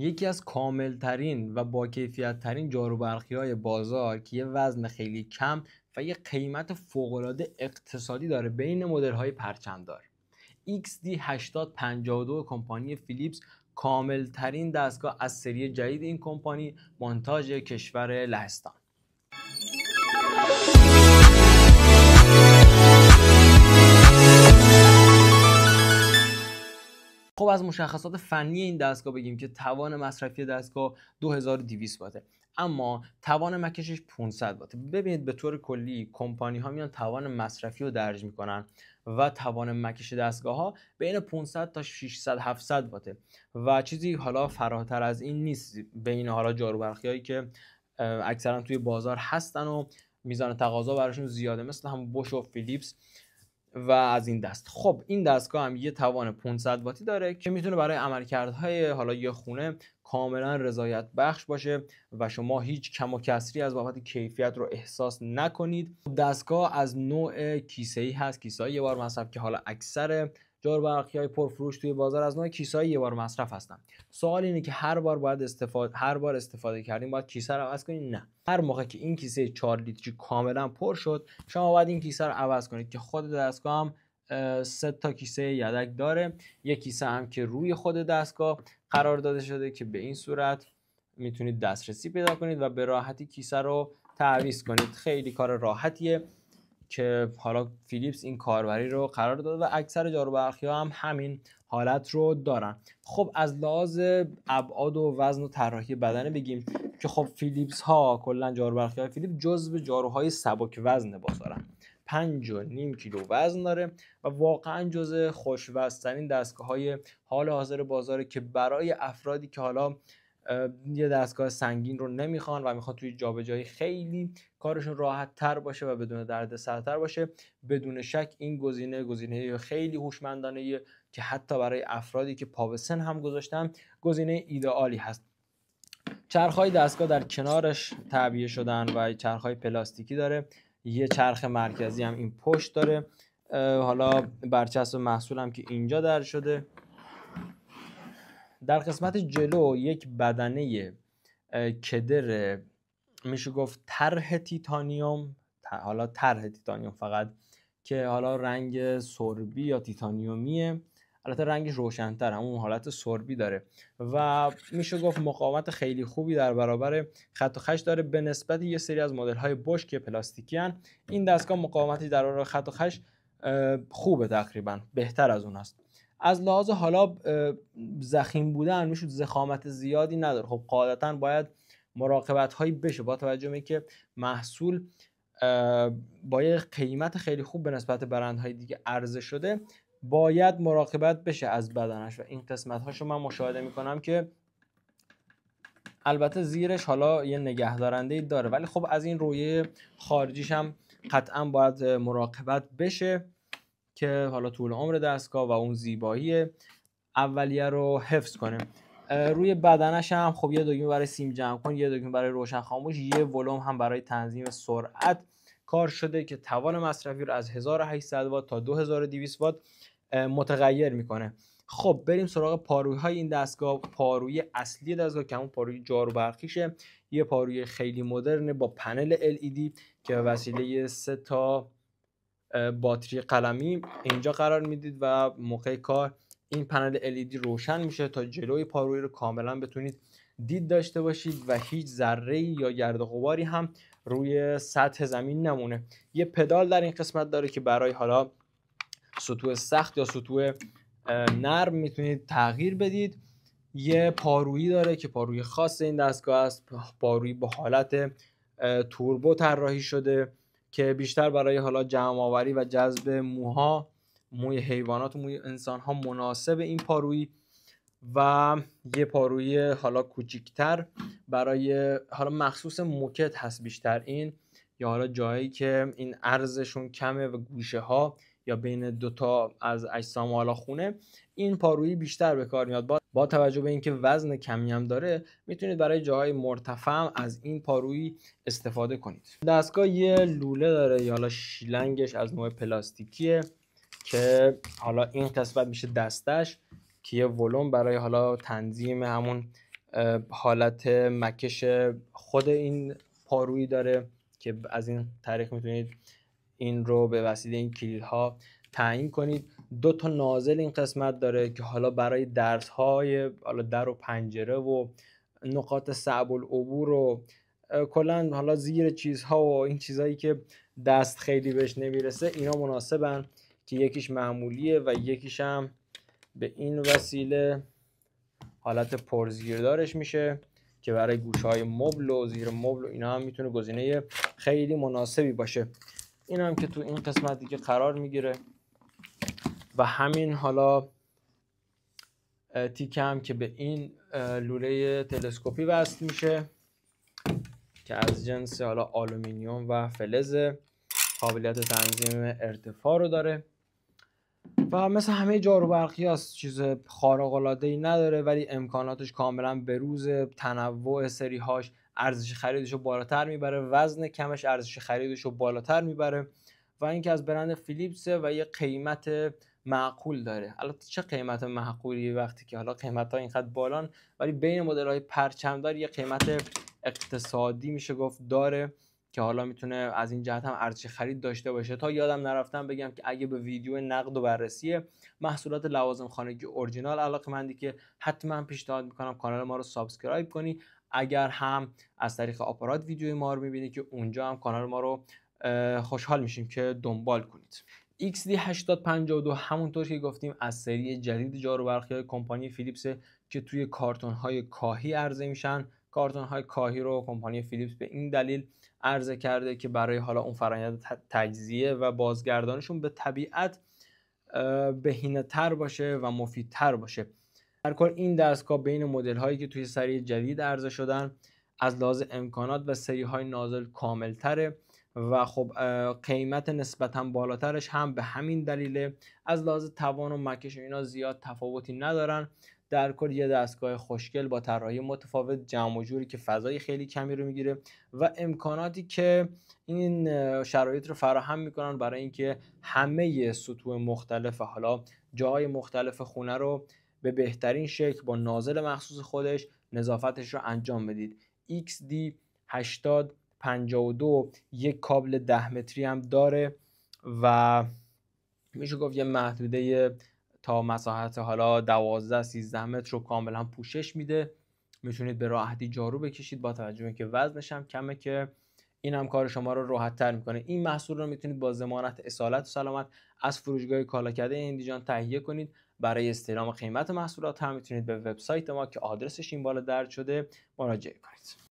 یکی از کاملترین و با کیفیت ترین جاروبرقی‌های بازار که یه وزن خیلی کم و یه قیمت فوق‌العاده اقتصادی داره بین مدل‌های پرچمدار. XD8052 کمپانی فیلیپس کاملترین دستگاه از سری جدید این کمپانی مونتاژ کشور لهستان. خب از مشخصات فنی این دستگاه بگیم که توان مصرفی دستگاه 2200 واته، اما توان مکشش 500 واته. ببینید به طور کلی کمپانی ها میان توان مصرفی رو درج میکنن و توان مکش دستگاه ها بین 500 تا 600 700 واته و چیزی حالا فراتر از این نیست بین حالا جاروبرقی هایی که اکثرا توی بازار هستن و میزان تقاضا براشون زیاده، مثل هم بوش و فیلیپس و از این دست. خب این دستگاه هم یه توان 500 واتی داره که میتونه برای عملکردهای حالا یه خونه کاملا رضایت بخش باشه و شما هیچ کم و کسری از بابت کیفیت رو احساس نکنید. دستگاه از نوع کیسه‌ای هست، کیسه‌ای یه بار مصرف، که حالا اکثر جاروبرقی‌های پرفروش توی بازار از نوع کیسه‌ای یه بار مصرف هستن. سوال اینه که هر بار استفاده کردیم باید کیسه رو عوض کنید؟ نه. هر موقع که این کیسه 4 لیتری کاملا پر شد شما باید این کیسه رو عوض کنید که خود دستگاه هم 3 تا کیسه یدک داره. یک کیسه هم که روی خود دستگاه قرار داده شده که به این صورت میتونید دسترسی پیدا کنید و به راحتی کیسه رو تعویض کنید. خیلی کار راحتیه که حالا فیلیپس این کاربری رو قرار داده و اکثر جاروبرقی‌ها هم همین حالت رو دارن. خب از لحاظ ابعاد و وزن و طراحی بدنه بگیم که خب فیلیپس ها کلا جاروبرقی‌های فیلیپس جزو جاروهای سبک وزن بازارن. 5.5 کیلو وزن داره و واقعا جزو خوش‌وزن‌ترین دستگاه‌های حال حاضر بازاره که برای افرادی که حالا یه دستگاه سنگین رو نمیخوان و میخوان توی جابجایی خیلی کارشون راحت تر باشه و بدون درد سرتر باشه، بدون شک این گزینه خیلی هوشمندانه که حتی برای افرادی که پا به سن هم گذاشتن گزینه ایدئالی هست. چرخ‌های دستگاه در کنارش تعبیه شدن و چرخ‌های پلاستیکی داره. یه چرخ مرکزی هم این پشت داره. حالا برچسب محصول هم که اینجا در شده. در قسمت جلو یک بدنه کدر میشه گفت طرح تیتانیوم، حالا طرح تیتانیوم فقط، که حالا رنگ سربی یا تیتانیومیه، البته رنگش روشن‌تر، همون حالت سربی داره و میشه گفت مقاومت خیلی خوبی در برابر خط و خش داره به نسبت یه سری از مدل‌های بوش که پلاستیکی ان. این دستگاه مقاومتی در برابر خط و خش خوبه، تقریبا بهتر از اون است. از لحاظ حالا ضخیم بودن میشه ضخامت زیادی نداره. خب قاعدتاً باید مراقبت هایی بشه با توجه به اینکه محصول با یه قیمت خیلی خوب به نسبت برندهای دیگه عرضه شده، باید مراقبت بشه از بدنش و این قسمت هاشو من مشاهده میکنم که البته زیرش حالا یه نگهدارنده داره، ولی خب از این رویه خارجیش هم قطعا باید مراقبت بشه که حالا طول عمر دستگاه و اون زیبایی اولیه رو حفظ کنه. روی بدنش هم خب یه دکمه برای سیم جمع کن، یه دکمه برای روشن خاموش، یه ولوم هم برای تنظیم سرعت کار شده که توان مصرفی رو از 1800 وات تا 2200 وات متغیر میکنه. خب بریم سراغ پاروی‌های این دستگاه. پاروی اصلی دستگاه که همون پاروی جاروبرقیشه، یه پاروی خیلی مدرن با پنل LED که به وسیله 3 تا باتری قلمی اینجا قرار میدید و موقع کار این پنل LED روشن میشه تا جلوی پاروی رو کاملا بتونید دید داشته باشید و هیچ ذره‌ای یا گرد و غباری هم روی سطح زمین نمونه. یه پدال در این قسمت داره که برای حالا سطوح سخت یا سطوح نرم میتونید تغییر بدید. یه پارویی داره که پاروی خاص این دستگاه است، پارویی با حالت توربو طراحی شده که بیشتر برای حالا جمع آوری و جذب موی حیوانات و موی انسان ها مناسب این پارویی، و یه پارویی حالا کوچیکتر برای حالا مخصوص موکت هست بیشتر این، یا حالا جایی که این عرضشون کمه و گوشه ها یا بین دوتا از اجسام حالا خونه، این پارویی بیشتر به کار میاد. با توجه به اینکه وزن کمی هم داره میتونید برای جاهای مرتفع از این پارویی استفاده کنید. دستگاه یه لوله داره یا حالا شیلنگش از نوع پلاستیکیه که حالا این قسمت میشه دستش که یه ولوم برای حالا تنظیم همون حالت مکش خود این پارویی داره که از این طریق میتونید این رو به وسیله این کلیدها تعیین کنید. 2 تا نازل این قسمت داره که حالا برای درس‌های حالا در و پنجره و نقاط صعب العبور و کلا حالا زیر چیزها و این چیزهایی که دست خیلی بهش نمیرسه اینا مناسبن، که یکیش معمولیه و یکیش هم به این وسیله حالت پرزیردارش میشه که برای گوشهای مبل و زیر مبل و اینا هم میتونه گزینه خیلی مناسبی باشه. این هم که تو این قسمت دیگه قرار میگیره و همین حالا تیکه هم که به این لوله تلسکوپی وصل میشه که از جنس حالا آلومینیوم و فلز، قابلیت تنظیم ارتفاع رو داره و مثل همه جاروبرقی هست، چیز خارق العاده ای نداره ولی امکاناتش کاملا بروز، تنوع سری هاش ارزش خریدش رو بالاتر میبره، وزن کمش ارزش خریدش رو بالاتر میبره و اینکه از برند فیلیپسه و یه قیمت معقول داره. البته چه قیمت معقولی وقتی که حالا قیمت ها اینقدر بالان، ولی بین مدل های پرچمدار یه قیمت اقتصادی میشه گفت داره که حالا میتونه از این جهت هم ارزش خرید داشته باشه. تا یادم نرفتم بگم که اگه به ویدیو نقد و بررسی محصولات لوازم خانگی اورجینال علاقه‌مندی که حتما پیشنهاد میکنم کانال ما رو سابسکرایب کنی. اگر هم از طریق آپارات ویدیوی ما رو میبینی که اونجا هم کانال ما رو خوشحال میشیم که دنبال کنید. XD8052 همونطور که گفتیم از سری جدید جاروبرقی کمپانی فیلیپس که توی کارتون های کاهی عرضه میشن. کارتون های کاهی رو کمپانی فیلیپس به این دلیل عرضه کرده که برای حالا اون فرآیند تجزیه و بازگردانشون به طبیعت بهینه‌تر باشه و مفیدتر باشه. در کل این دستگاه بین مدل هایی که توی سری جدید عرضه شدن از لحاظ امکانات و سری های نازل کامل تره و خب قیمت نسبتا بالاترش هم به همین دلیله. از لحاظ توان و مکش اینا زیاد تفاوتی ندارن. در کل یه دستگاه خوشگل با طراحی متفاوت، جمع و جوری که فضای خیلی کمی رو میگیره و امکاناتی که این شرایط رو فراهم میکنن برای اینکه همه سطوح مختلف حالا جای مختلف خونه رو به بهترین شکل با نازل مخصوص خودش نظافتش رو انجام بدید. XD8052 یک کابل 10 متری هم داره و میشه گفت یه محدوده تا مساحت حالا 12-13 متر رو کاملا پوشش میده. میتونید به راحتی جارو بکشید با توجه به اینکه وزنش هم کمه که این هم کار شما رو راحت تر میکنه. این محصول رو میتونید با ضمانت اصالت و سلامت از فروشگاه کالاکده هندیجان تهیه کنید. برای استعلام قیمت محصولات هم میتونید به وبسایت ما که آدرسش این بالا درج شده مراجعه کنید.